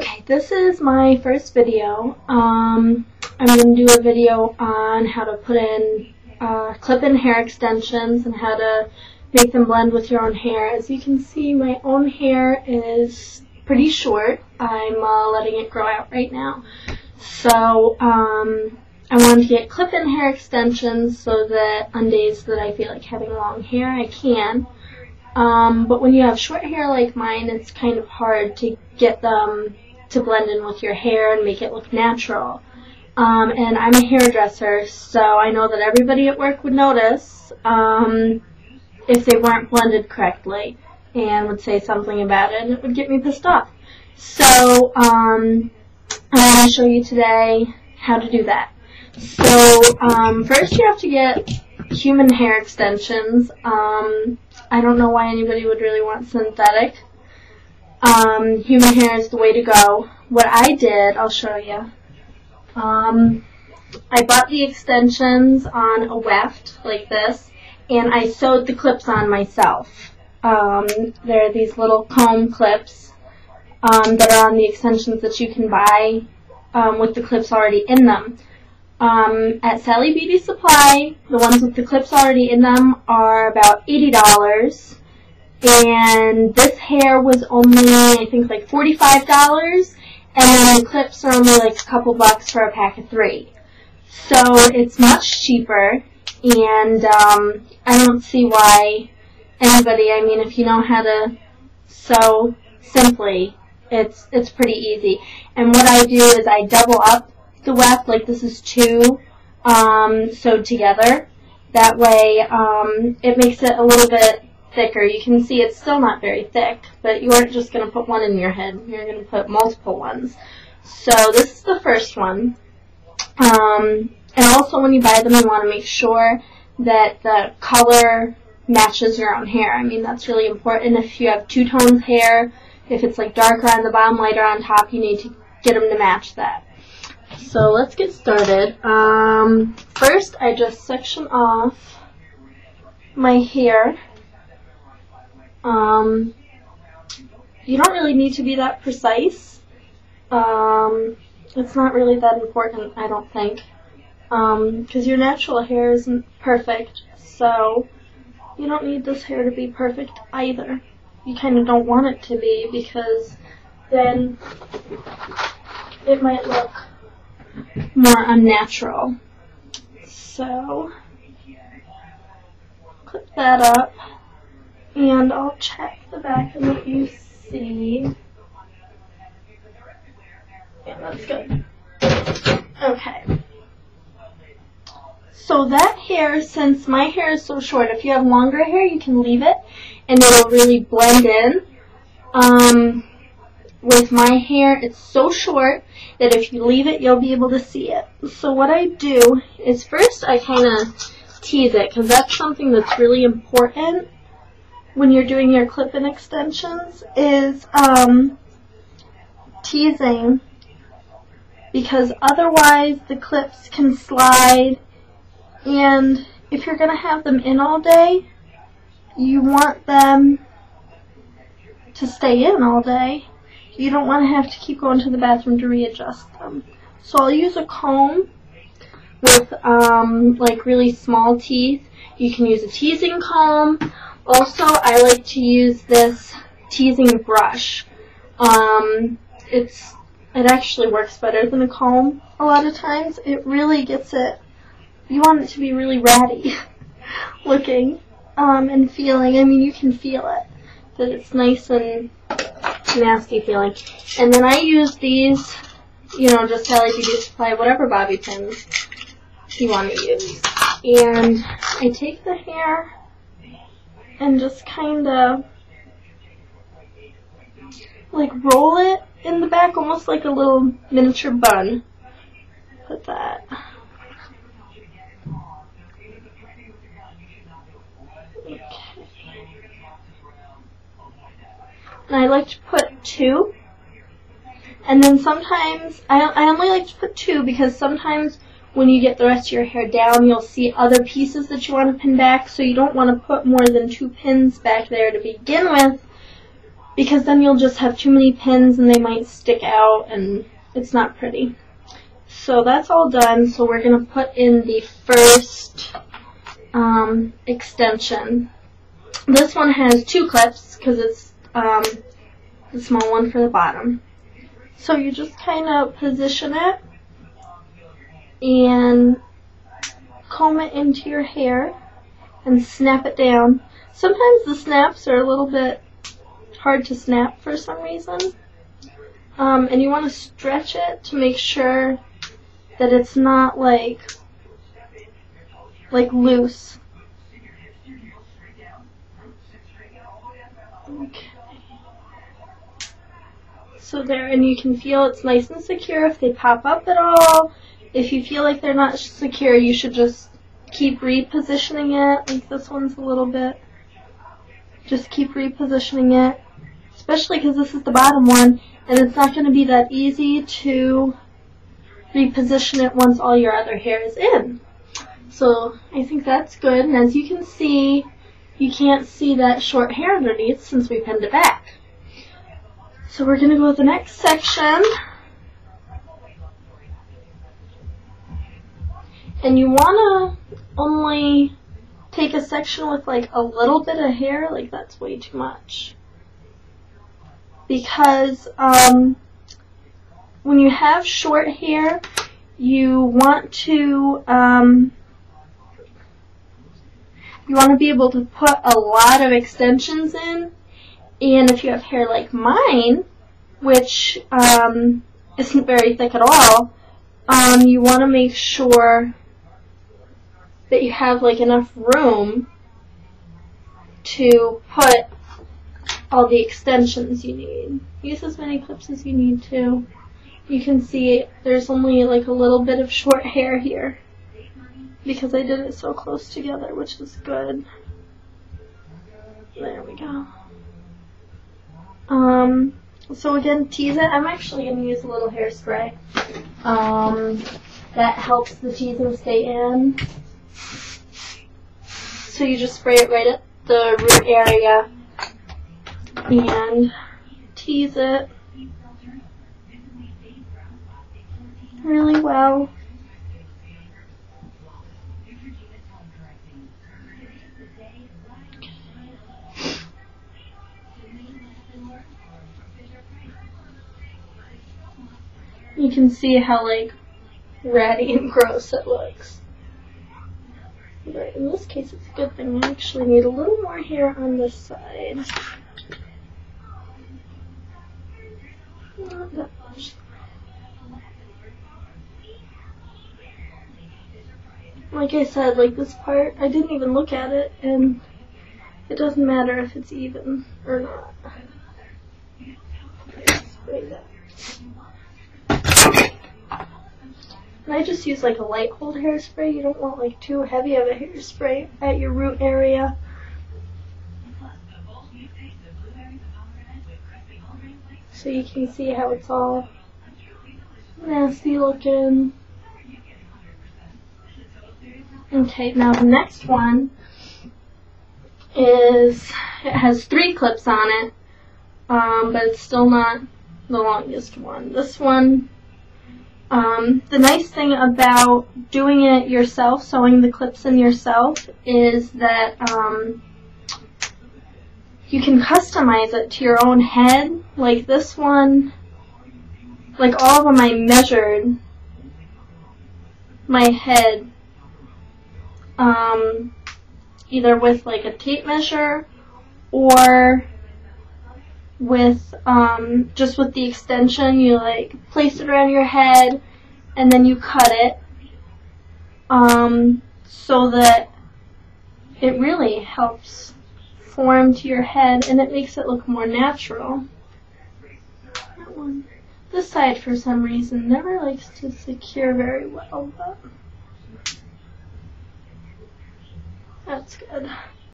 Okay, this is my first video. I'm going to do a video on how to put in clip-in hair extensions and how to make them blend with your own hair. As you can see, my own hair is pretty short. I'm letting it grow out right now. So I wanted to get clip-in hair extensions so that on days that I feel like having long hair, I can. But when you have short hair like mine, it's kind of hard to get them to blend in with your hair and make it look natural. And I'm a hairdresser, so I know that everybody at work would notice if they weren't blended correctly and would say something about it, and it would get me pissed off. So I'm going to show you today how to do that. So first you have to get human hair extensions. I don't know why anybody would really want synthetic. Human hair is the way to go. What I did, I'll show you. I bought the extensions on a weft like this, and I sewed the clips on myself. There are these little comb clips that are on the extensions that you can buy with the clips already in them. At Sally Beauty Supply, the ones with the clips already in them are about $80, and this hair was only, I think, like $45, and then the clips are only like a couple bucks for a pack of 3. So it's much cheaper, and I don't see why anybody, I mean, if you know how to sew simply, it's pretty easy. And what I do is I double up the weft, like this is 2 sewed together. That way it makes it a little bit thicker. You can see it's still not very thick, but you aren't just going to put one in your head. You're going to put multiple ones. So this is the first one. And also when you buy them, you want to make sure that the color matches your own hair. I mean, that's really important. If you have two-tone hair, if it's like darker on the bottom, lighter on top, you need to get them to match that. So let's get started. First, I just section off my hair. You don't really need to be that precise. It's not really that important, I don't think, because your natural hair isn't perfect, so you don't need this hair to be perfect either. You kind of don't want it to be, because then it might look more unnatural. So clip that up, and I'll check the back and let you see. Yeah, that's good. Okay. So that hair, since my hair is so short, if you have longer hair, you can leave it, and it'll really blend in. With my hair, it's so short that if you leave it, you'll be able to see it. So what I do is first I kind of tease it, because that's something that's really important when you're doing your clip-in extensions, is teasing, because otherwise the clips can slide, and if you're going to have them in all day, you want them to stay in all day. You don't want to have to keep going to the bathroom to readjust them. So I'll use a comb with like really small teeth. You can use a teasing comb. Also, I like to use this teasing brush. It actually works better than a comb a lot of times. It really gets it, you want it to be really ratty looking and feeling. I mean, you can feel it, that it's nice and nasty feeling. And then I use these, you know, just Sally Beauty Supply, whatever bobby pins you want to use. And I take the hair and just kind of like roll it in the back, almost like a little miniature bun. Put that. Okay. And I like to put 2. And then sometimes, I only like to put 2 because sometimes when you get the rest of your hair down, you'll see other pieces that you want to pin back, so you don't want to put more than 2 pins back there to begin with, because then you'll just have too many pins and they might stick out and it's not pretty. So that's all done. So we're going to put in the first extension. This one has 2 clips because it's the small one for the bottom. So you just kind of position it and comb it into your hair and snap it down. Sometimes the snaps are a little bit hard to snap for some reason. And you want to stretch it to make sure that it's not like loose. Okay. So there, and you can feel it's nice and secure if they pop up at all. If you feel like they're not secure, you should just keep repositioning it. Like this one's a little bit. Just keep repositioning it, especially because this is the bottom one, and it's not going to be that easy to reposition it once all your other hair is in. So I think that's good, and as you can see, you can't see that short hair underneath since we pinned it back. So we're going to go to the next section, and you want to only take a section with like a little bit of hair, like that's way too much. Because when you have short hair, you want to be able to put a lot of extensions in. And if you have hair like mine, which isn't very thick at all, you want to make sure that you have like enough room to put all the extensions you need. Use as many clips as you need to. You can see there's only like a little bit of short hair here because I did it so close together, which is good. There we go. So again, tease it. I'm actually going to use a little hairspray. That helps the teasing stay in. So you just spray it right at the root area and tease it really well. You can see how like ratty and gross it looks. But in this case, it's a good thing. I actually need a little more hair on this side. Not that much. Like I said, like this part, I didn't even look at it, and it doesn't matter if it's even or not. Spray that. And I just use like a light hold hairspray. You don't want like too heavy of a hairspray at your root area. So you can see how it's all nasty looking. Okay, now the next one is, it has 3 clips on it, but it's still not the longest one. This one, the nice thing about doing it yourself, sewing the clips in yourself, is that you can customize it to your own head. Like this one, like all of them I measured my head either with like a tape measure or with just with the extension. You like place it around your head and then you cut it so that it really helps form to your head and it makes it look more natural. That one, this side for some reason never likes to secure very well, but that's good.